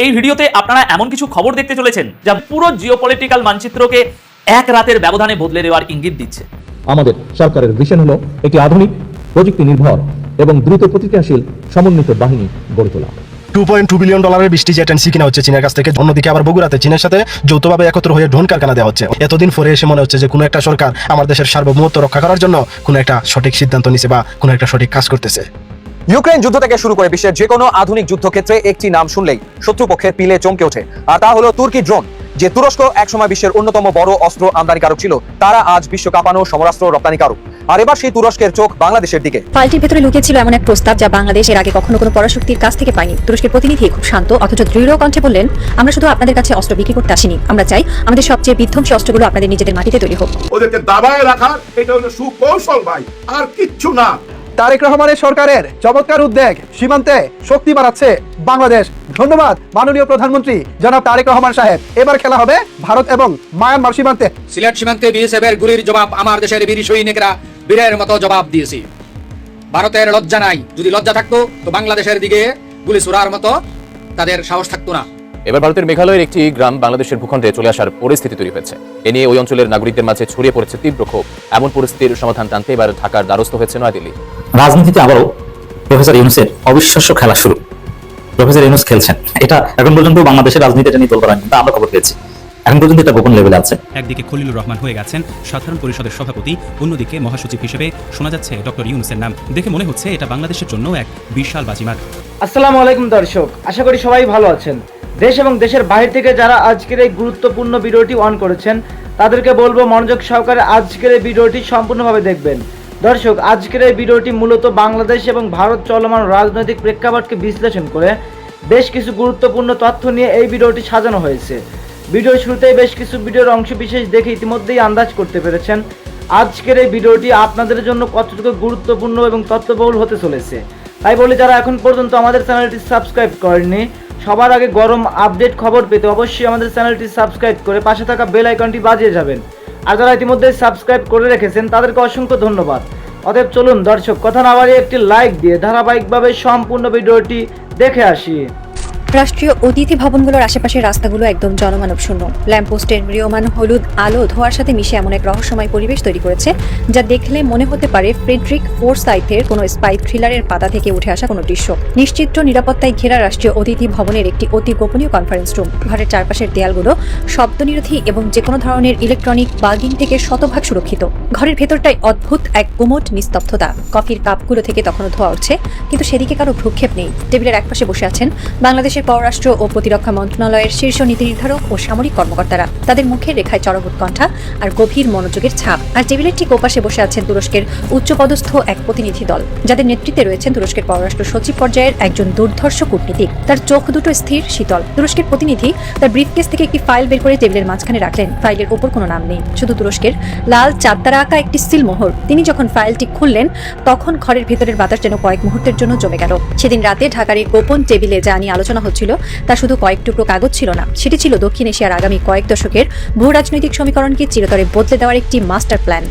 এই ভিডিওতে আপনারা এমন কিছু খবর দেখতে চলেছেন যা পুরো জিওপলিটিক্যাল মানচিত্রকে এক রাতের ব্যবধানে বদলে দেওয়ার ইঙ্গিত দিচ্ছে। আমাদের সরকারের ভিশন হলো একটি আধুনিক প্রযুক্তি নির্ভর এবং দ্রুত প্রতিক্রিয়াশীল সমন্বিত বাহিনী গড়ে তোলা। $2.2 বিলিয়ন বৃষ্টি জেট এন্ড সি কিনা হচ্ছে চীনের কাছ থেকে। অন্যদিকে আবার বগুড়াতে চীনের সাথে যৌথভাবে একত্র হয়ে ড্রোন কারখানা দেওয়া হচ্ছে। এতদিন পরে এসে মনে হচ্ছে যে কোনো একটা সরকার আমার দেশের সার্বভৌমত্ব রক্ষা করার জন্য কোনো একটা সঠিক সিদ্ধান্ত নিছে বা কোনো একটা সঠিক কাজ করতেছে। ইউক্রেন যুদ্ধ থেকে শুরু করে বিশ্বের যে কোনো আধুনিক যুদ্ধক্ষেত্রে একটি নাম শুনলেই শত্রুপক্ষের পিলে চমকে ওঠে, আর তা হলো তুর্কি ড্রোন। যে তুরস্ক একসময় বিশ্বের অন্যতম বড় অস্ত্র আমদানিকারক ছিল, তারা আজ বিশ্ব কাঁপানো সমরাস্ত্র রপ্তানিকারক। আর এবার সেই তুরস্কের চোখ বাংলাদেশের দিকে। ফাইলটির ভেতরে লুকিয়ে ছিল এমন এক প্রস্তাব যা বাংলাদেশ এর আগে কখনো কোনো পরাশক্তির কাছ থেকে পায়নি। তুরস্কের প্রতিনিধি খুব শান্ত অথচ দৃঢ় কণ্ঠে বললেন, আমরা শুধু আপনাদের কাছে অস্ত্র বিক্রি করতে আসিনি, আমরা চাই আমাদের সবচেয়ে বিধ্বংসী অস্ত্রগুলো আপনাদের নিজেদের মাটিতে তৈরি হোক। ওদেরকে দাবায় রাখার এটা হলো সুকৌশল ভাই, আর কিচ্ছু না। তারেক রহমানের সরকারের চমৎকার উদ্যোগ সীমান্তে শক্তি বাড়াচ্ছে বাংলাদেশ। ধন্যবাদ মাননীয় প্রধানমন্ত্রী জনাব তারেক রহমান সাহেব। এবার খেলা হবে ভারত এবং মায়ানমার সীমান্তে। সিলেট সীমান্তে বিএসএফ এর গুলির জবাব আমার দেশের বীর সৈনিকরা বীরের মতো জবাব দিয়েছে। ভারতের লজ্জা নাই, যদি লজ্জা থাকতো তো বাংলাদেশের দিকে গুলি ছোড়ার মতো তাদের সাহস থাকতো না। এবার ভারতের মেঘালয়ের একটি গ্রাম বাংলাদেশের ভূখণ্ডে চলে আসার পরিস্থিতি তৈরি হয়েছে। এ নিয়ে ওই অঞ্চলের নাগরিকদের মাঝে ছড়িয়ে পড়েছে তীব্র ক্ষোভ। এমন পরিস্থিতির সমাধান টানতে এবার ঢাকার দ্বারস্থ হয়েছে নয়াদিল্লি। রাজনীতিতে আবারও প্রফেসর ইউনূসের অবিশ্বাস্য খেলা শুরু। প্রফেসর ইউনূস খেলছেন, এটা এখন পর্যন্ত বাংলাদেশের রাজনীতিটা নিয়ে তোলপাড়া কিন্তু আমরা খবর পেয়েছি। এখন পর্যন্ত এটা গোপন লেভেলে আছে। একদিকে খলিলুর রহমান হয়ে গেছেন সাধারণ পরিষদের সভাপতি, অন্যদিকে মহাসচিব হিসেবে শোনা যাচ্ছে ডক্টর ইউনূসের নাম। দেখে মনে হচ্ছে এটা বাংলাদেশের জন্য এক বিশাল বাজিমাত। আসসালামু আলাইকুম দর্শক, আশা করি সবাই ভালো আছেন। দেশ এবং দেশের বাইরে থেকে যারা আজকের এই গুরুত্বপূর্ণ ভিডিওটি অন করেছেন তাদেরকে বলবো মনোযোগ সহকারে আজকের এই ভিডিওটি সম্পূর্ণভাবে দেখবেন। দর্শক, আজকের এই ভিডিওটি মূলত বাংলাদেশ এবং ভারত চলমান রাজনৈতিক প্রেক্ষাপটকে বিশ্লেষণ করে বেশ কিছু গুরুত্বপূর্ণ তথ্য নিয়ে এই ভিডিওটি সাজানো হয়েছে। ভিডিওর শুরুতেই বেশ কিছু ভিডিওর অংশ বিশেষ দেখে ইতিমধ্যেই আন্দাজ করতে পেরেছেন আজকের এই ভিডিওটি আপনাদের জন্য কতটুকু গুরুত্বপূর্ণ এবং তথ্যবহুল হতে চলেছে। তাই বলি, যারা এখন পর্যন্ত আমাদের চ্যানেলটি সাবস্ক্রাইব করেননি, সবার আগে গরম আপডেট খবর পেতে অবশ্যই আমাদের চ্যানেলটি সাবস্ক্রাইব করে পাশে থাকা বেল আইকনটি বাজিয়ে যাবেন। আর যারা ইতিমধ্যে সাবস্ক্রাইব করে রেখেছেন তাদেরকে অসংখ্য ধন্যবাদ। অতএব চলুন দর্শক, কথা না বাড়িয়ে একটি লাইক দিয়ে ধারাবাহিকভাবে সম্পূর্ণ ভিডিওটি দেখে আসি। রাষ্ট্রীয় অতিথি ভবনগুলোর আশেপাশের রাস্তাগুলো একদম জনমানব শূন্য। ল্যাম্পপোস্টের ম্রিয়মান হলুদ আলো ধোঁয়ার সাথে মিশে এমন এক রহস্যময় পরিবেশ তৈরি করেছে যা দেখলে মনে হতে পারে ফ্রেডরিক ফোরসাইথের কোনো স্পাই থ্রিলারের পাতা থেকে উঠে আসা কোনো দৃশ্য। নিশ্চিদ্র নিরাপত্তায় ঘেরা রাষ্ট্রীয় অতিথি ভবনের একটি অতি গোপনীয় কনফারেন্স রুম। ঘরের চারপাশের দেয়ালগুলো শব্দনিরোধী এবং যে কোনো ধরনের ইলেকট্রনিক বাগিং থেকে শতভাগ সুরক্ষিত। ঘরের ভেতরটায় অদ্ভুত এক গুমোট নিস্তব্ধতা। কফির কাপগুলো থেকে তখনও ধোঁয়া উঠছে, কিন্তু সেদিকে কারো ভ্রুক্ষেপ নেই। টেবিলের একপাশে বসে আছেন বাংলাদেশের পররাষ্ট্র ও প্রতিরক্ষা মন্ত্রণালয়ের শীর্ষ নীতি নির্ধারক ও সামরিক কর্মকর্তারা। তাদের মুখের রেখায় চড়ক উৎকণ্ঠা আর গভীর মনোযোগের ছাপ। আর টেবিলের ঠিক ওপাশে বসে আছেন তুরস্কের উচ্চপদস্থ এক প্রতিনিধি দল, যাদের নেতৃত্বে রয়েছেন তুরস্কের পররাষ্ট্র সচিব পর্যায়ের একজন দুর্ধর্ষ কূটনীতিক। তার চোখ দুটো স্থির শীতল। তুরস্কের প্রতিনিধি তার ব্রিফকেস থেকে একটি ফাইল বের করে টেবিলের মাঝখানে রাখলেন। ফাইলের ওপর কোনো নাম নেই, শুধু তুরস্কের লাল চাঁদতারা আঁকা একটি সিলমোহর। তিনি যখন ফাইলটি খুললেন তখন ঘরের ভেতরের বাতাস যেন কয়েক মুহূর্তের জন্য জমে গেল। সেদিন রাতে ঢাকার এই গোপন টেবিলে যা নিয়ে আলোচনা হচ্ছিল তা শুধু কয়েক টুকরো কাগজ ছিল না, সেটি ছিল দক্ষিণ এশিয়ার আগামী কয়েক দশকের ভূ রাজনৈতিক সমীকরণকে চিরতরে বদলে দেওয়ার একটি মাস্টার প্ল্যান।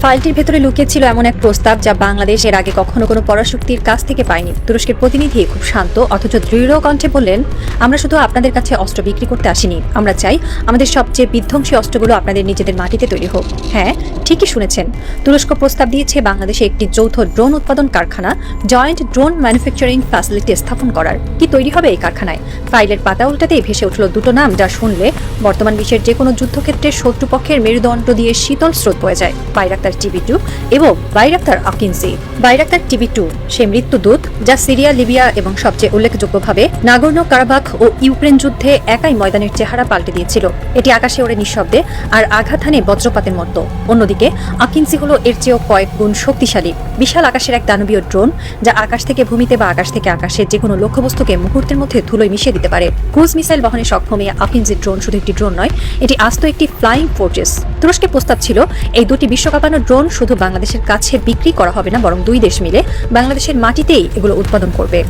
ফাইলটির ভেতরে লুকিয়ে ছিল এমন এক প্রস্তাব যা বাংলাদেশ এর আগে কখনো কোনো পরাশক্তির কাছ থেকে পায়নি। তুরস্কের প্রতিনিধি খুব শান্ত অথচ দৃঢ় কণ্ঠে বললেন, আমরা শুধু আপনাদের কাছে অস্ত্র বিক্রি করতে আসিনি, আমরা চাই আমাদের সবচেয়ে বিধ্বংসী অস্ত্রগুলো আপনাদের নিজেদের মাটিতে তৈরি হোক। হ্যাঁ, ঠিকই শুনেছেন, তুরস্ক প্রস্তাব দিয়েছে বাংলাদেশে একটি যৌথ ড্রোন উৎপাদন কারখানা, জয়েন্ট ড্রোন ম্যানুফ্যাকচারিং ফ্যাসিলিটি স্থাপন করার। কি তৈরি হবে এই কারখানায়? ফাইলের পাতা উল্টাতেই ভেসে উঠল দুটো নাম যা শুনলে বর্তমান বিশ্বের যে কোনো যুদ্ধক্ষেত্রে শত্রুপক্ষের মেরুদণ্ড দিয়ে শীতল স্রোত বয়ে যায়। বাইরাক্তার TB2 এবং বাইরাক্তার আকিনজি। বাইরাক্তার TB2 সে মৃত্যুদূত যা সিরিয়া, লিবিয়া এবং সবচেয়ে উল্লেখযোগ্যভাবে নাগোর্নো কারাবাখ ও ইউক্রেন যুদ্ধে একাই ময়দানের চেহারা পাল্টে দিয়েছিল। এটি আকাশে ওড়ে নিঃশব্দে আর আঘাত হানে বজ্রপাতের মতো। অন্যদিকে আকিনজি হলো এর চেয়েও কয়েক গুণ শক্তিশালী। বিশাল আকাশের এক দানবীয় ড্রোন যা আকাশ থেকে ভূমিতে বা আকাশ থেকে আকাশে যে কোনো লক্ষ্যবস্তুকে মুহূর্তের মধ্যে ধুলোয় মিশিয়ে দিতে পারে। ক্রুজ মিসাইল বহনে সক্ষম এই আকিনজি ড্রোন শুধু একটি ড্রোন নয়, এটি আস্ত একটি ফ্লাইং ফোর্ট্রেস। তুরস্কের প্রস্তাব ছিল এই দুটি বিশ্বকাপানো ড্রোন শুধু বাংলাদেশের কাছে বিক্রি করা হবে না, বরং দুই দেশ মিলে বাংলাদেশের মাটিতেই এগুলো উৎপাদন করবে।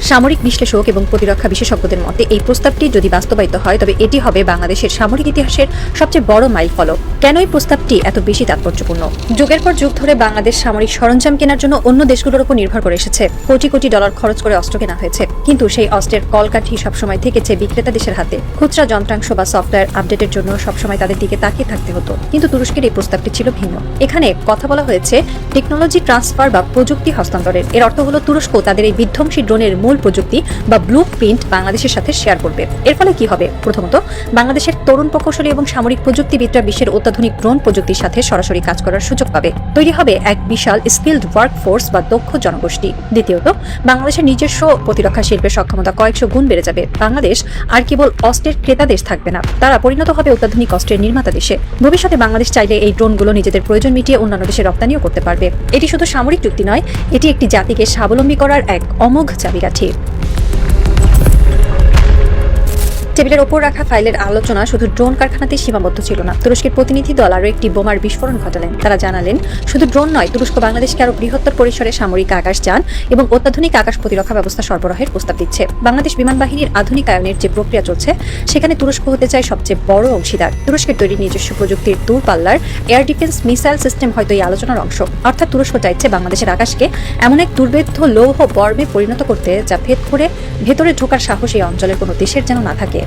সামরিক বিশ্লেষক এবং প্রতিরক্ষা বিশেষজ্ঞদের মতে এই প্রস্তাবটি যদি বাস্তবায়িত হয় তবে এটি হবে বাংলাদেশের সামরিক ইতিহাসের সবচেয়ে বড় মাইলফলক। কেন এই প্রস্তাবটি এত বেশি তাৎপর্যপূর্ণ? যুগের পর যুগ ধরে বাংলাদেশ সামরিক সরঞ্জাম কেনার জন্য অন্য দেশগুলোর উপর নির্ভর করে এসেছে। কোটি কোটি ডলার খরচ করে অস্ত্র কেনা হয়েছে, কিন্তু সেই অস্ত্রের কলকাঠি সবসময় থেকেছে বিক্রেতা দেশের হাতে। খুচরা যন্ত্রাংশ বা সফটওয়্যার আপডেটের জন্য সবসময় তাদের দিকে তাকিয়ে থাকতে হতো। কিন্তু তুরস্কের এই প্রস্তাবটি ছিল ভিন্ন। এখানে কথা বলা হয়েছে টেকনোলজি ট্রান্সফার বা প্রযুক্তি হস্তান্তরের। এর অর্থ হলো তুরস্ক তাদের এই বিধ্বংসী ড্রোনের মূল প্রযুক্তি বা ব্লু প্রিন্ট বাংলাদেশের সাথে শেয়ার করবে। এর ফলে কি হবে? প্রথমত, বাংলাদেশের তরুণ প্রকৌশলী এবং সামরিক প্রযুক্তিবিদরা বিশ্বের অত্যাধুনিক ড্রোন প্রযুক্তির সাথে সরাসরি কাজ করার সুযোগ পাবে। তৈরি হবে এক বিশাল স্কিলড ওয়ার্কফোর্স বা দক্ষ জনগোষ্ঠী। দ্বিতীয়ত, বাংলাদেশের নিজস্ব প্রতিরক্ষা শিল্পের সক্ষমতা কয়েকশো গুণ বেড়ে যাবে। বাংলাদেশ আর কেবল অস্ত্রের ক্রেতা দেশ থাকবে না, তারা পরিণত হবে অত্যাধুনিক অস্ত্রের নির্মাতা দেশে। ভবিষ্যতে বাংলাদেশ চাইলে এই ড্রোনগুলো নিজেদের প্রয়োজন মিটিয়ে অন্যান্য দেশে রপ্তানিও করতে পারবে। এটি শুধু সামরিক চুক্তি নয়, এটি একটি জাতিকে স্বাবলম্বী করার এক অমোঘ চাবিকাঠি। টেবিলের ওপর রাখা ফাইলের আলোচনা শুধু ড্রোন কারখানাতে সীমাবদ্ধ ছিল না। তুরস্কের প্রতিনিধি দল আরও একটি বোমার বিস্ফোরণ ঘটালেন। তারা জানালেন, শুধু ড্রোন নয়, তুরস্ক বাংলাদেশকে আরও বৃহত্তর পরিসরে সামরিক আকাশযান এবং অত্যাধুনিক আকাশ প্রতিরক্ষা ব্যবস্থা সরবরাহের প্রস্তাব দিচ্ছে। বাংলাদেশ বিমান বাহিনীর আধুনিকায়নের যে প্রক্রিয়া চলছে, সেখানে তুরস্ক হতে চায় সবচেয়ে বড় অংশীদার। তুরস্কের তৈরি নিজস্ব প্রযুক্তির দূরপাল্লার এয়ার ডিফেন্স মিসাইল সিস্টেম হয়তো এই আলোচনার অংশ। অর্থাৎ তুরস্ক চাইছে বাংলাদেশের আকাশকে এমন এক দুর্ভেদ্য লৌহ বর্মে পরিণত করতে, যা ভেদ করে ভেতরে ঢোকার সাহস এই অঞ্চলের কোনো দেশের যেন না থাকে।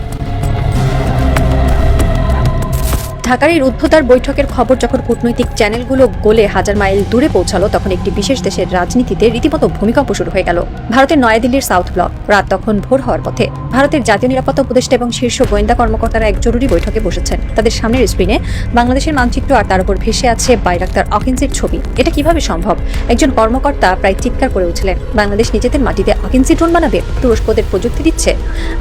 ঢাকার এই রুদ্ধতার বৈঠকের খবর যখন কূটনৈতিক চ্যানেলগুলো গোলে হাজার মাইল দূরে পৌঁছালো, তখন একটি বিশেষ দেশের রাজনীতিতে রীতিমতো ভূমিকম্প শুরু হয়ে গেল। ভারতের নয়াদিল্লির সাউথ ব্লক। রাত তখন ভোর হওয়ার পথে। ভারতের জাতীয় নিরাপত্তা উপদেষ্টা এবং শীর্ষ গোয়েন্দা কর্মকর্তারা এক জরুরি বৈঠকে বসেছেন। তাদের সামনের স্ক্রিনে বাংলাদেশের মানচিত্র আর তার উপর ভেসে আছে বাইরাক্তার অকিন্সির ছবি। এটা কিভাবে সম্ভব? একজন কর্মকর্তা প্রায় চিৎকার করে উঠলেন, বাংলাদেশ নিজেদের মাটিতে অকিন্সি ড্রোন বানাবে? তুরস্কদের প্রযুক্তি দিচ্ছে?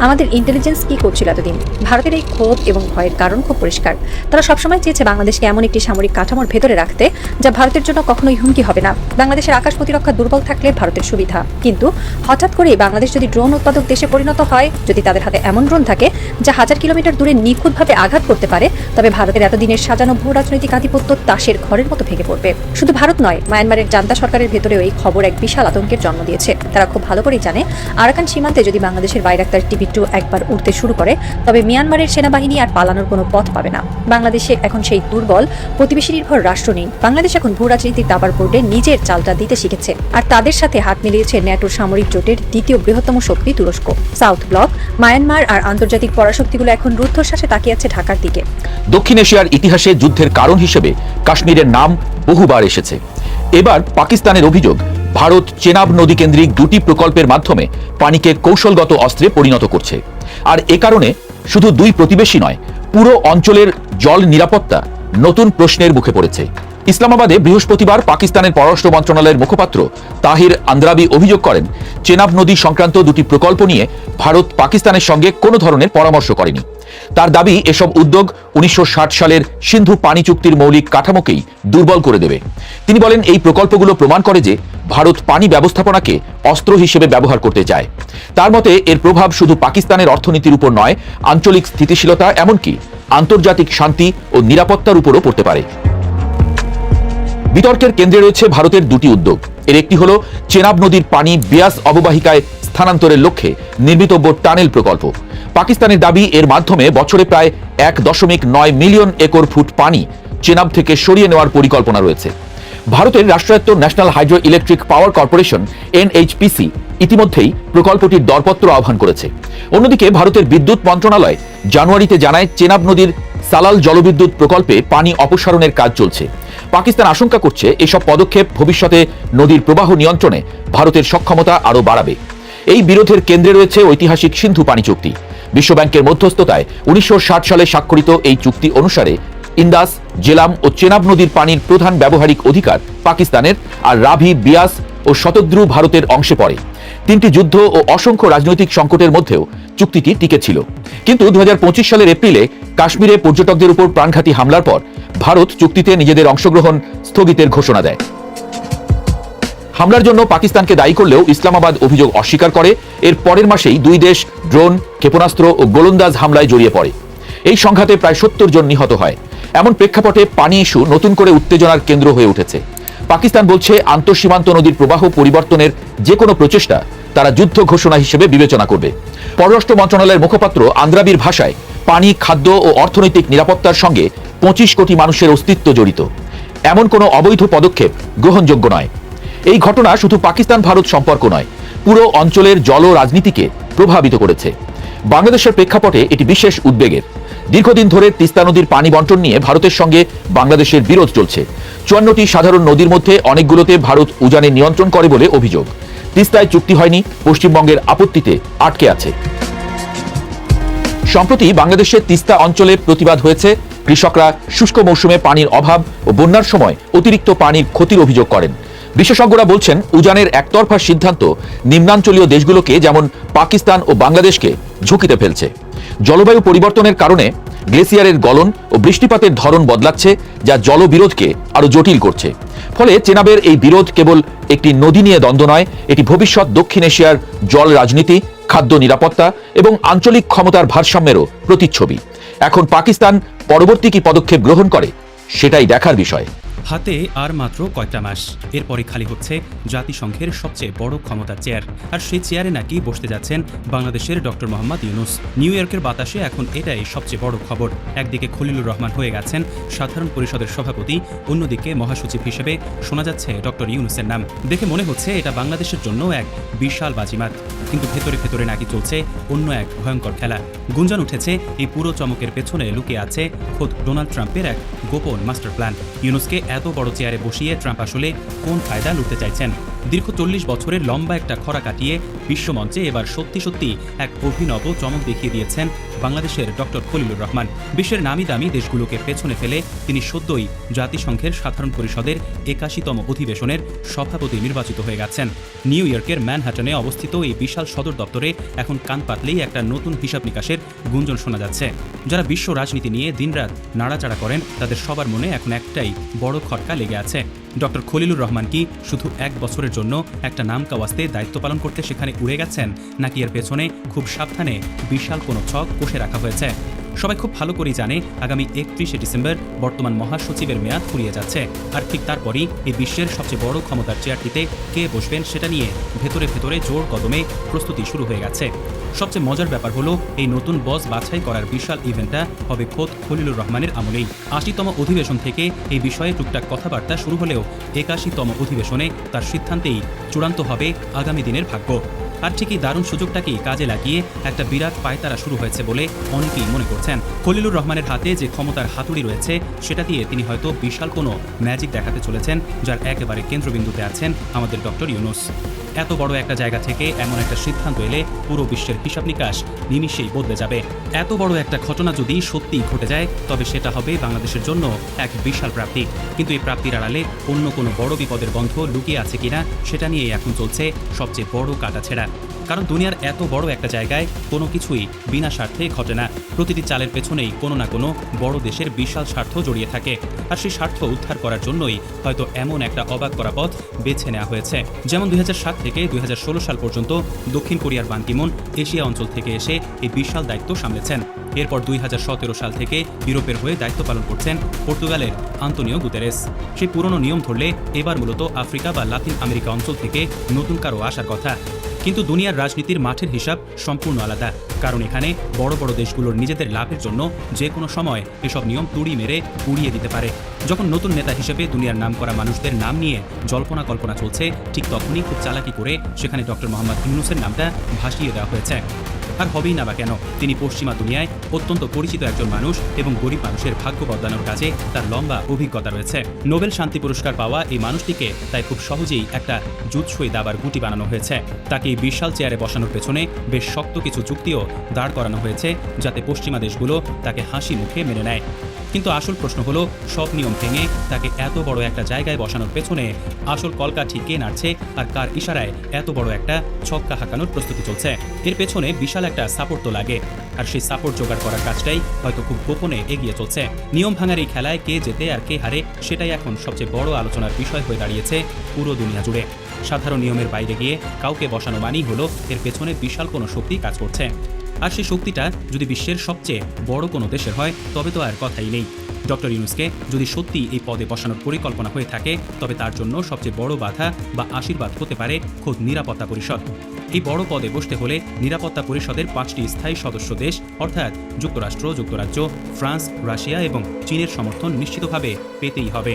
আমাদের ইন্টেলিজেন্স কি করছিল এতদিন? ভারতের এই ক্ষোভ এবং ভয়ের কারণ খুব পরিষ্কার। তারা সবসময় চেয়েছে বাংলাদেশকে এমন একটি সামরিক কাঠামোর ভেতরে রাখতে, যা ভারতের জন্য কখনোই হুমকি হবে না। বাংলাদেশের আকাশ প্রতিরক্ষা দুর্বল থাকলে ভারতের সুবিধা। কিন্তু হঠাৎ করেই বাংলাদেশ যদি ড্রোন উৎপাদক দেশে পরিণত হয়, যদি তাদের হাতে এমন ড্রোন থাকে যা 1000 কিলোমিটার দূরে নিখুঁতভাবে আঘাত করতে পারে, তবে ভারতের এতদিনের সাজানো ভূ রাজনৈতিক আধিপত্য তাসের ঘরের মতো ভেঙে পড়বে। শুধু ভারত নয়, মায়ানমারের জান্তা সরকারের ভেতরেও এই খবর এক বিশাল আতঙ্কের জন্ম দিয়েছে। তারা খুব ভালো করেই জানে, আরাকান সীমান্তে যদি বাংলাদেশের বাইরাক্তার টিভি-2 একবার উঠতে শুরু করে, তবে মিয়ানমারের সেনাবাহিনী আর পালানোর কোনো পথ পাবে না। বাংলাদেশে এখন সেই দুর্বল প্রতিবেশী নির্ভর রাষ্ট্র নেই। বাংলাদেশ এখন ভূ রাজনীতির দাবার বোর্ডে নিজের চালটা দিতে শিখেছে, আর তাদের সাথে হাত মিলিয়েছে ন্যাটোর সামরিক জোটের দ্বিতীয় বৃহত্তম শক্তি তুরস্ক। সাউথ ব্লক, মায়ানমার আর আন্তর্জাতিক পরাশক্তিগুলো এখন রুদ্ধশ্বাসে তাকিয়ে আছে ঢাকার দিকে। দক্ষিণ এশিয়ার ইতিহাসে যুদ্ধের কারণ হিসেবে কাশ্মীরের নাম বহুবার এসেছে। এবার পাকিস্তানের অভিযোগ, ভারত চেনাব নদী কেন্দ্রিক দুটি প্রকল্পের মাধ্যমে পানিকে কৌশলগত অস্ত্রে পরিণত করছে। আর এ কারণে শুধু দুই প্রতিবেশী নয়, পুরো অঞ্চলের জল নিরাপত্তা নতুন প্রশ্নের মুখে পড়েছে। ইসলামাবাদে বৃহস্পতিবার পাকিস্তানের পররাষ্ট্র মন্ত্রণালয়ের মুখপাত্র তাহির আন্দ্রাবি অভিযোগ করেন, চেনাব নদী সংক্রান্ত দুটি প্রকল্প নিয়ে ভারত পাকিস্তানের সঙ্গে কোনো ধরনের পরামর্শ করেনি। তার দাবি, এসব উদ্যোগ 1960 সালের সিন্ধু পানি চুক্তির মৌলিক কাঠামোকেই দুর্বল করে দেবে। তিনি বলেন, এই প্রকল্পগুলো প্রমাণ করে যে ভারত পানি ব্যবস্থাপনাকে অস্ত্র হিসেবে ব্যবহার করতে চায়। তার মতে এর প্রভাব শুধু পাকিস্তানের অর্থনীতির উপর নয়, আঞ্চলিক স্থিতিশীলতা এমনকি আন্তর্জাতিক শান্তি ও নিরাপত্তার উপরও পড়তে পারে। বিতর্কের কেন্দ্রে রয়েছে ভারতের দুটি উদ্যোগ। এর একটি হলো চেনাব নদীর পানি বিয়াস অববাহিকায় স্থানান্তরের লক্ষ্যে নির্মিতব্য টানেল প্রকল্প। পাকিস্তানের দাবি, এর মাধ্যমে বছরে প্রায় 1.9 মিলিয়ন একর ফুট পানি চেনাব থেকে সরিয়ে নেওয়ার পরিকল্পনা রয়েছে। ভারতের রাষ্ট্রায়ত্ত national hydro electric power corporation NHPC ইতিমধ্যেই প্রকল্পটির দরপত্র আহ্বান করেছে। অন্যদিকে ভারতের বিদ্যুৎ মন্ত্রণালয় জানুয়ারিতে জানায়, চেনাব নদীর সালাল জলবিদ্যুৎ প্রকল্পে পানি অপসারণের কাজ চলছে। পাকিস্তান আশঙ্কা করছে, এসব পদক্ষেপ ভবিষ্যতে নদীর প্রবাহ নিয়ন্ত্রণে ভারতের সক্ষমতা আরও বাড়াবে। এই বিরোধের কেন্দ্রে রয়েছে ঐতিহাসিক সিন্ধু পানি চুক্তি। বিশ্বব্যাংকের মধ্যস্থতায় 1960 সালে স্বাক্ষরিত এই চুক্তি অনুসারে ইন্দাস, জেলাম ও চেনাব নদীর পানির প্রধান ব্যবহারিক অধিকার পাকিস্তানের, আর রাভি, বিয়াস ও শতদ্রু ভারতের অংশে পড়ে। তিনটি যুদ্ধ ও অসংখ্য রাজনৈতিক সংকটের মধ্যেও চুক্তিটি টিকে ছিল। কিন্তু 2025 সালের এপ্রিলে কাশ্মীরে পর্যটকদের উপর প্রাণঘাতী হামলার পর ভারত চুক্তিতে নিজেদের অংশগ্রহণ স্থগিতের ঘোষণা দেয়। হামলার জন্য পাকিস্তানকে দায়ী করলেও ইসলামাবাদ অভিযোগ অস্বীকার করে। এর পরের মাসেই দুই দেশ ড্রোন, ক্ষেপণাস্ত্র ও গোলন্দাজ হামলায় জড়িয়ে পড়ে। এই সংঘাতে প্রায় 70 জন নিহত হয়। এমন প্রেক্ষাপটে পানি ইস্যু নতুন করে উত্তেজনার কেন্দ্র হয়ে উঠেছে। পাকিস্তান বলছে, আন্তঃসীমান্ত নদীর প্রবাহ পরিবর্তনের যে কোনো প্রচেষ্টা তারা যুদ্ধ ঘোষণা হিসেবে বিবেচনা করবে। পররাষ্ট্র মন্ত্রণালয়ের মুখপাত্র আন্দ্রাবির ভাষায় পানি, খাদ্য ও অর্থনৈতিক নিরাপত্তার সঙ্গে 25 কোটি মানুষের অস্তিত্ব জড়িত। এমন কোনো অবৈধ পদক্ষেপ গ্রহণযোগ্য নয়। এই ঘটনা শুধু পাকিস্তান ভারত সম্পর্ক নয়, পুরো অঞ্চলের জল রাজনীতিকে প্রভাবিত করেছে। বাংলাদেশের প্রেক্ষাপটে এটি বিশেষ উদ্বেগের। দীর্ঘদিন ধরে তিস্তা নদীর পানি বন্টন নিয়ে ভারতের সঙ্গে বাংলাদেশের বিরোধ চলছে। 54টি সাধারণ নদীর মধ্যে অনেকগুলোতে ভারত উজানের নিয়ন্ত্রণ করে বলে অভিযোগ। তিস্তায় চুক্তি হয়নি, পশ্চিমবঙ্গের আপত্তিতে আটকে আছে। সম্প্রতি বাংলাদেশের তিস্তা অঞ্চলে প্রতিবাদ হয়েছে। কৃষকরা শুষ্ক মৌসুমে পানির অভাব ও বন্যার সময় অতিরিক্ত পানির ক্ষতির অভিযোগ করেন। বিশেষজ্ঞরা বলছেন, উজানের একতরফা সিদ্ধান্ত নিম্নাঞ্চলীয় দেশগুলোকে যেমন পাকিস্তান ও বাংলাদেশকে ঝুঁকিতে ফেলছে। জলবায়ু পরিবর্তনের কারণে গ্লেসিয়ারের গলন ও বৃষ্টিপাতের ধরন বদলাচ্ছে, যা জলবিরোধকে আরো জটিল করছে। ফলে চেনাবের এই বিরোধ কেবল একটি নদী নিয়ে দ্বন্দ্ব নয়, এটি ভবিষ্যৎ দক্ষিণ এশিয়ার জল রাজনীতি, খাদ্য নিরাপত্তা এবং আঞ্চলিক ক্ষমতার ভারসাম্যেরও প্রতিচ্ছবি। এখন পাকিস্তান পরবর্তী কি পদক্ষেপ গ্রহণ করে, সেটাই দেখার বিষয়। হাতে আর মাত্র কয়েকটা মাস, এরপরে খালি হচ্ছে জাতিসংঘের সবচেয়ে বড় ক্ষমতার চেয়ার। আর সেই চেয়ারে নাকি বসতে যাচ্ছেন বাংলাদেশের ডক্টর মোহাম্মদ ইউনূস। নিউ ইয়র্কের বাতাসে এখন এটাই সবচেয়ে বড় খবর। একদিকে খলিলুর রহমান হয়ে গেছেন সাধারণ পরিষদের সভাপতি, অন্যদিকে মহাসচিব হিসেবে শোনা যাচ্ছে ডক্টর ইউনূসের নাম। দেখে মনে হচ্ছে এটা বাংলাদেশের জন্য এক বিশাল বাজিমাত, কিন্তু ভেতরে ভেতরে নাকি চলছে অন্য এক ভয়ঙ্কর খেলা। গুঞ্জন উঠেছে এই পুরো চমকের পেছনে লুকিয়ে আছে খোদ ডোনাল্ড ট্রাম্পের এক গোপন মাস্টার প্ল্যান। ইউনূসকে এত বড় চেয়ারে বসিয়ে ট্রাম্প আসলে কোন ফায়দা লুটতে চাইছেন? দীর্ঘ 40 বছরের লম্বা একটা খরা কাটিয়ে বিশ্বমঞ্চে এবার সত্যি সত্যি এক অভিনব চমক দেখিয়ে দিয়েছেন বাংলাদেশের ডক্টর খলিলুর রহমান। বিশ্বের নামি দামি দেশগুলোকে পেছনে ফেলে তিনি সদ্যই জাতিসংঘের সাধারণ পরিষদের 81তম অধিবেশনের সভাপতি নির্বাচিত হয়ে গেছেন। নিউ ইয়র্কের ম্যানহাটনে অবস্থিত এই বিশাল সদর দপ্তরে এখন কান পাতলেই একটা নতুন হিসাব নিকাশের গুঞ্জন শোনা যাচ্ছে। যারা বিশ্ব রাজনীতি নিয়ে দিনরাত নাড়াচাড়া করেন, তাদের সবার মনে এখন একটাই বড় খটকা লেগে আছে। ডক্টর খলিলুর রহমান কি শুধু 1 বছরের জন্য একটা নাম কাওয়াস্তে দায়িত্ব পালন করতে সেখানে উড়ে গেছেন, নাকি এর পেছনে খুব সাবধানে বিশাল কোনো ছক কষে রাখা হয়েছে? সবাই খুব ভালো করেই জানে আগামী 31শে ডিসেম্বর বর্তমান মহাসচিবের মেয়াদ ফুরিয়ে যাচ্ছে। আর ঠিক তারপরই এই বিশ্বের সবচেয়ে বড় ক্ষমতার চেয়ারটিতে কে বসবেন সেটা নিয়ে ভেতরে ভেতরে জোর কদমে প্রস্তুতি শুরু হয়ে গেছে। সবচেয়ে মজার ব্যাপার হলো, এই নতুন বস বাছাই করার বিশাল ইভেন্টটা হবে খোদ খলিলুর রহমানের আমলেই। 80তম অধিবেশন থেকে এই বিষয়ে টুকটাক কথাবার্তা শুরু হলেও 81তম অধিবেশনে তার সিদ্ধান্তেই চূড়ান্ত হবে আগামী দিনের ভাগ্য। আর ঠিকই দারুণ সুযোগটাকেই কাজে লাগিয়ে একটা বিরাট পায়তারা শুরু হয়েছে বলে অনেকেই মনে করছেন। খলিলুর রহমানের হাতে যে ক্ষমতার হাতুড়ি রয়েছে, সেটা দিয়ে তিনি হয়তো বিশাল কোনো ম্যাজিক দেখাতে চলেছেন, যার একেবারে কেন্দ্রবিন্দুতে আছেন আমাদের ডক্টর ইউনূস। এত বড় একটা জায়গা থেকে এমন একটা সিদ্ধান্ত এলে পুরো বিশ্বের হিসাব নিকাশ নিমিষেই বদলে যাবে। এত বড় একটা ঘটনা যদি সত্যিই ঘটে যায়, তবে সেটা হবে বাংলাদেশের জন্য এক বিশাল প্রাপ্তি। কিন্তু এই প্রাপ্তির আড়ালে অন্য কোনো বড় বিপদের গন্ধ লুকিয়ে আছে কিনা, সেটা নিয়েই এখন চলছে সবচেয়ে বড় কাটাছেঁড়া। কারণ দুনিয়ার এত বড় একটা জায়গায় কোনো কিছুই বিনা স্বার্থে ঘটে না। প্রতিটি চালের পেছনেই কোনো না কোনো বড় দেশের বিশাল স্বার্থ জড়িয়ে থাকে। আর সেই স্বার্থ উদ্ধার করার জন্যই হয়তো এমন একটা অবাক করা পথ বেছে নেওয়া হয়েছে। যেমন 2007 থেকে 2016 সাল পর্যন্ত দক্ষিণ কোরিয়ার বান কি মুন এশিয়া অঞ্চল থেকে এসে এই বিশাল দায়িত্ব সামলেছেন। এরপর 2017 সাল থেকে ইউরোপের হয়ে দায়িত্ব পালন করছেন পর্তুগালের আন্তোনিও গুতেরেস। সেই পুরনো নিয়ম ধরলে এবার মূলত আফ্রিকা বা লাতিন আমেরিকা অঞ্চল থেকে নতুন কারো আসার কথা। কিন্তু দুনিয়ার রাজনীতির মাঠের হিসাব সম্পূর্ণ আলাদা, কারণ এখানে বড় বড় দেশগুলোর নিজেদের লাভের জন্য যে কোনো সময় এসব নিয়ম তুড়ি মেরে উড়িয়ে দিতে পারে। যখন নতুন নেতা হিসেবে দুনিয়ার নাম করা মানুষদের নাম নিয়ে জল্পনা কল্পনা চলছে, ঠিক তখনই খুব চালাকি করে সেখানে ডক্টর মোহাম্মদ ইউনূসের নামটা ভাসিয়ে দেওয়া হয়েছে। আর হবেই না বা কেন? তিনি পশ্চিমা দুনিয়ায় অত্যন্ত পরিচিত একজন মানুষ এবং গরিব মানুষের ভাগ্য বদলানোর কাজে তার লম্বা অভিজ্ঞতা রয়েছে। নোবেল শান্তি পুরস্কার পাওয়া এই মানুষটিকে তাই খুব সহজেই একটা জুৎসই দাবার গুটি বানানো হয়েছে। তাকে এই বিশাল চেয়ারে বসানোর পেছনে বেশ শক্ত কিছু যুক্তিও দাঁড় করানো হয়েছে, যাতে পশ্চিমা দেশগুলো তাকে হাসি মুখে মেনে নেয়। কিন্তু আসল প্রশ্ন হলো, সব নিয়ম ভেঙে তাকে এত বড় একটা জায়গায় বসানোর পেছনে আসল কলকাঠি কে নাড়ছে, আর কার ইশারায় এত বড় একটা ছক্কা হাঁকানোর প্রস্তুতি চলছে? এর পেছনে বিশাল একটা সাপোর্ট তো লাগে, আর সেই সাপোর্ট জোগাড় করার কাজটাই হয়তো খুব গোপনে এগিয়ে চলছে। নিয়ম ভাঙার এই খেলায় কে জেতে আর কে হারে, সেটাই এখন সবচেয়ে বড় আলোচনার বিষয় হয়ে দাঁড়িয়েছে পুরো দুনিয়া জুড়ে। সাধারণ নিয়মের বাইরে গিয়ে কাউকে বসানো মানেই হলো এর পেছনে বিশাল কোনো শক্তি কাজ করছে। আর সেই শক্তিটা যদি বিশ্বের সবচেয়ে বড় কোনো দেশের হয়, তবে তো আর কথাই নেই। ডক্টর ইউনূসকে যদি সত্যি এই পদে বসানোর পরিকল্পনা হয়ে থাকে, তবে তার জন্য সবচেয়ে বড় বাধা বা আশীর্বাদ হতে পারে খোদ নিরাপত্তা পরিষদ। এই বড় পদে বসতে হলে নিরাপত্তা পরিষদের 5টি স্থায়ী সদস্য দেশ অর্থাৎ যুক্তরাষ্ট্র, যুক্তরাজ্য, ফ্রান্স, রাশিয়া এবং চীনের সমর্থন নিশ্চিতভাবে পেতেই হবে।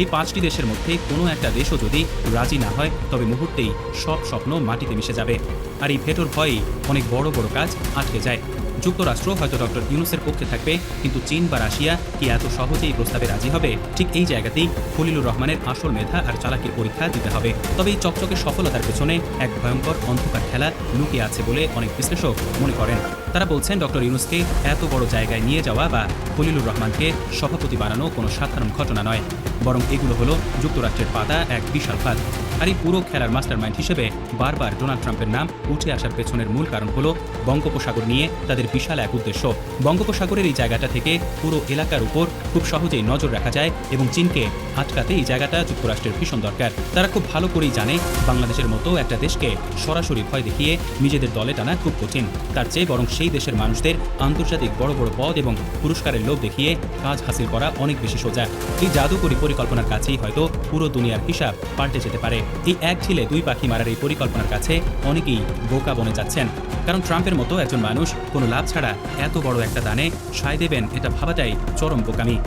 এই 5টি দেশের মধ্যে কোনো একটা দেশও যদি রাজি না হয় তবে মুহূর্তেই সব স্বপ্ন মাটিতে মিশে যাবে। আর এই ভেটোর ভয়েই অনেক বড় বড় কাজ আটকে যায়। যুক্তরাষ্ট্র হয়তো ডক্টর ইউনূসের পক্ষে থাকবে, কিন্তু চীন বা রাশিয়া কি এত সহজেই প্রস্তাবে রাজি হবে? ঠিক এই জায়গাতেই খলিলুর রহমানের আসল মেধা আর চালাকির পরীক্ষা দিতে হবে। তবে এই চকচকে সফলতার পেছনে এক ভয়ঙ্কর অন্ধকার খেলা লুকিয়ে আছে বলে অনেক বিশ্লেষক মনে করেন। তারা বলছেন ডক্টর ইউনূসকে এত বড় জায়গায় নিয়ে যাওয়া বা খলিলুর রহমানকে সভাপতি বানানো কোনো সাধারণ ঘটনা নয়, বরং এগুলো হলো যুক্তরাষ্ট্রের পাতা এক বিশাল ফাঁদ। আর এই পুরো খেলার মাস্টারমাইন্ড হিসেবে বারবার ডোনাল্ড ট্রাম্পের নাম উঠে আসার পেছনের মূল কারণ হলো বঙ্গোপসাগর নিয়ে তাদের বিশাল এক উদ্দেশ্য। বঙ্গোপসাগরের এই জায়গাটা থেকে পুরো এলাকার উপর খুব সহজেই নজর রাখা যায় এবং চীনকে আটকাতে এই জায়গাটা যুক্তরাষ্ট্রের ভীষণ দরকার। তারা খুব ভালো করেই জানে বাংলাদেশের মতো একটা দেশকে সরাসরি ভয় দেখিয়ে নিজেদের দলে টানা খুব কঠিন। তার চেয়ে বরং সেই দেশের মানুষদের আন্তর্জাতিক বড় বড় পদ এবং পুরস্কারের লোভ দেখিয়ে কাজ হাসিল করা অনেক বেশি সোজা। এই জাদুকরী পরিকল্পনার কাছেই হয়তো পুরো দুনিয়ার হিসাব পাল্টে যেতে পারে। এই এক ঢিলে দুই পাখি মারার এই পরিকল্পনার কাছে অনেকেই বোকা বনে যাচ্ছেন, কারণ ট্রাম্পের মতো একজন মানুষ কোনো লাভ ছাড়া এত বড় একটা দানে সায় দেবেন এটা ভাবাটাই চরম বোকামি।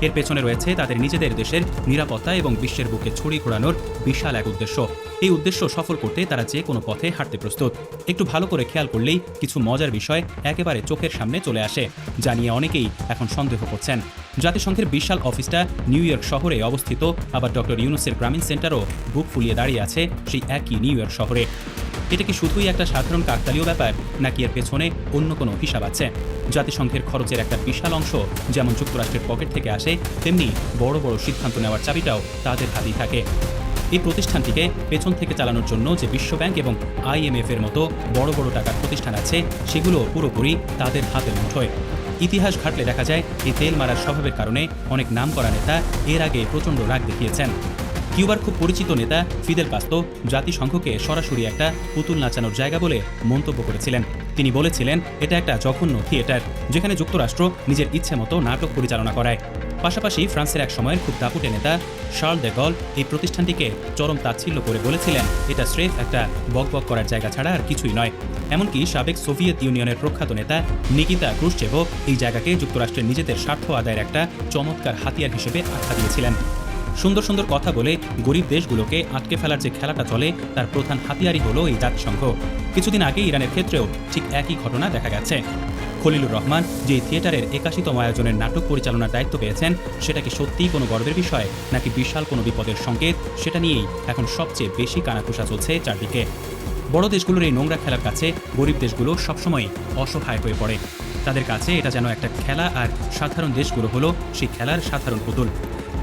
এর পেছনে রয়েছে তাদের নিজেদের দেশের নিরাপত্তা এবং বিশ্বের বুকে ছড়ি ঘোরানোর বিশাল এক উদ্দেশ্য। এই উদ্দেশ্য সফল করতে তারা যে কোনো পথে হাঁটতে প্রস্তুত। একটু ভালো করে খেয়াল করলেই কিছু মজার বিষয় একেবারে চোখের সামনে চলে আসে, যা নিয়ে অনেকেই এখন সন্দেহ করছেন। জাতিসংঘের বিশাল অফিসটা নিউ ইয়র্ক শহরে অবস্থিত, আবার ডক্টর ইউনূসের গ্রামীণ সেন্টারও বুক ফুলিয়ে দাঁড়িয়ে আছে সেই একই নিউ ইয়র্ক শহরে। এটা কি শুধুই একটা সাধারণ কাকতালীয় ব্যাপার, নাকি এর পেছনে অন্য কোনো হিসাব আছে? জাতিসংঘের খরচের একটা বিশাল অংশ যেমন যুক্তরাষ্ট্রের পকেট থেকে আসে, তেমনি বড় বড় সিদ্ধান্ত নেওয়ার চাবিটাও তাদের হাতেই থাকে। এই প্রতিষ্ঠানটিকে পেছন থেকে চালানোর জন্য যে বিশ্বব্যাংক এবং IMF এর মতো বড় বড় টাকার প্রতিষ্ঠান আছে, সেগুলো পুরোপুরি তাদের হাতের মুঠোয়। ইতিহাস ঘাটলে দেখা যায় এই তেল মারার স্বভাবের কারণে অনেক নামকরা নেতা এর আগে প্রচণ্ড রাগ দেখিয়েছেন। কিউবার খুব পরিচিত নেতা ফিদেল কাস্ত্রো জাতিসংঘকে সরাসরি একটা পুতুল নাচানোর জায়গা বলে মন্তব্য করেছিলেন। তিনি বলেছিলেন এটা একটা জঘন্য থিয়েটার, যেখানে যুক্তরাষ্ট্র নিজের ইচ্ছে মতো নাটক পরিচালনা করায়। পাশাপাশি ফ্রান্সের এক সময়ের খুব দাপুটে নেতা শার্ল দে গল এই প্রতিষ্ঠানটিকে চরম তাচ্ছিল্য করে বলেছিলেন এটা স্রেফ একটা বকবক করার জায়গা ছাড়া আর কিছুই নয়। এমনকি সাবেক সোভিয়েত ইউনিয়নের প্রখ্যাত নেতা নিকিতা ক্রুশ্চেভও এই জায়গাকে যুক্তরাষ্ট্রের নিজেদের স্বার্থ আদায়ের একটা চমৎকার হাতিয়ার হিসেবে আখ্যা দিয়েছিলেন। সুন্দর সুন্দর কথা বলে গরিব দেশগুলোকে আটকে ফেলার যে খেলাটা চলে তার প্রধান হাতিয়ারই হলো এই জাতিসংঘ। কিছুদিন আগে ইরানের ক্ষেত্রেও ঠিক একই ঘটনা দেখা গেছে। খলিলুর রহমান যে থিয়েটারের 81তম আয়োজনের নাটক পরিচালনার দায়িত্ব পেয়েছেন, সেটা কি সত্যিই কোনো গর্বের বিষয় নাকি বিশাল কোনো বিপদের সংকেত, সেটা নিয়েই এখন সবচেয়ে বেশি কানাঘুষা চলছে চারদিকে। বড় দেশগুলোর এই নোংরা খেলার কাছে গরিব দেশগুলো সবসময় অসহায় হয়ে পড়ে। তাদের কাছে এটা যেন একটা খেলা, আর সাধারণ দেশগুলো হলো সেই খেলার সাধারণ পুতুল।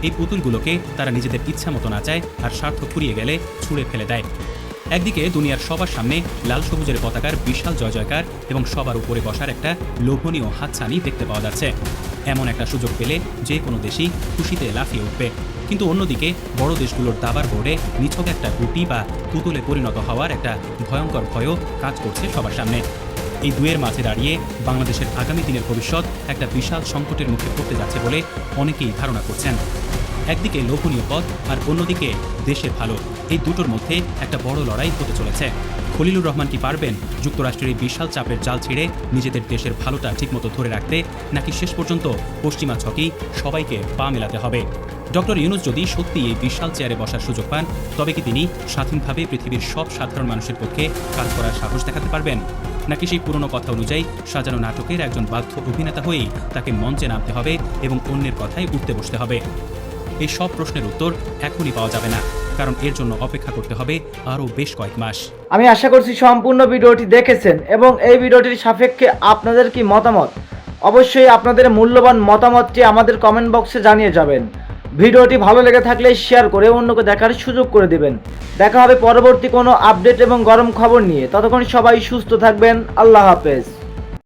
এই পুতুলগুলোকে তারা নিজেদের ইচ্ছা মতো নাচায় আর স্বার্থ ফুরিয়ে গেলে ছুঁড়ে ফেলে দেয়। একদিকে দুনিয়ার সবার সামনে লাল সবুজের পতাকার বিশাল জয় জয়কার এবং সবার উপরে বসার একটা লোভনীয় হাতছানি দেখতে পাওয়া যাচ্ছে। এমন একটা সুযোগ পেলে যে কোনো দেশই খুশিতে লাফিয়ে উঠবে। কিন্তু অন্যদিকে বড় দেশগুলোর দাবার বোর্ডে নিছক একটা গুটি বা পুতুলে পরিণত হওয়ার একটা ভয়ঙ্কর ভয়ও কাজ করছে সবার সামনে। এই দুয়ের মাঝে দাঁড়িয়ে বাংলাদেশের আগামী দিনের ভবিষ্যৎ একটা বিশাল সংকটের মুখে পড়তে যাচ্ছে বলে অনেকেই ধারণা করছেন। একদিকে লোভনীয় পথ আর অন্যদিকে দেশের ভালো, এই দুটোর মধ্যে একটা বড় লড়াই হতে চলেছে। খলিলুর রহমান কি পারবেন যুক্তরাষ্ট্রের এই বিশাল চাপের জাল ছিঁড়ে নিজেদের দেশের ভালোটা ঠিকমতো ধরে রাখতে, নাকি শেষ পর্যন্ত পশ্চিমা ছকেই সবাইকে পা মেলাতে হবে? ডক্টর ইউনূস যদি সত্যি এই বিশাল চেয়ারে বসার সুযোগ পান, তবে কি তিনি স্বাধীনভাবে পৃথিবীর সব সাধারণ মানুষের পক্ষে কাজ করার সাহস দেখাতে পারবেন, নাকি সেই পুরনো কথা অনুযায়ী সাজানো নাটকের একজন বাধ্য অভিনেতা হয়েই তাকে মঞ্চে নামতে হবে এবং অন্যের কথায় উঠতে বসতে হবে? এই সব প্রশ্নের উত্তর এখনই পাওয়া যাবে না, কারণ এর জন্য অপেক্ষা করতে হবে আরও বেশ কয়েক মাস। আমি আশা করছি সম্পূর্ণ ভিডিওটি দেখেছেন এবং এই ভিডিওটির সাপেক্ষে আপনাদের কি মতামত, অবশ্যই আপনাদের মূল্যবান মতামতটি আমাদের কমেন্ট বক্সে জানিয়ে যাবেন। ভিডিওটি ভালো লেগে থাকলে শেয়ার করে অন্যকে দেখার সুযোগ করে দিবেন। দেখা হবে পরবর্তী কোনো আপডেট এবং গরম খবর নিয়ে। ততক্ষণ সবাই সুস্থ থাকবেন। আল্লাহ হাফেজ।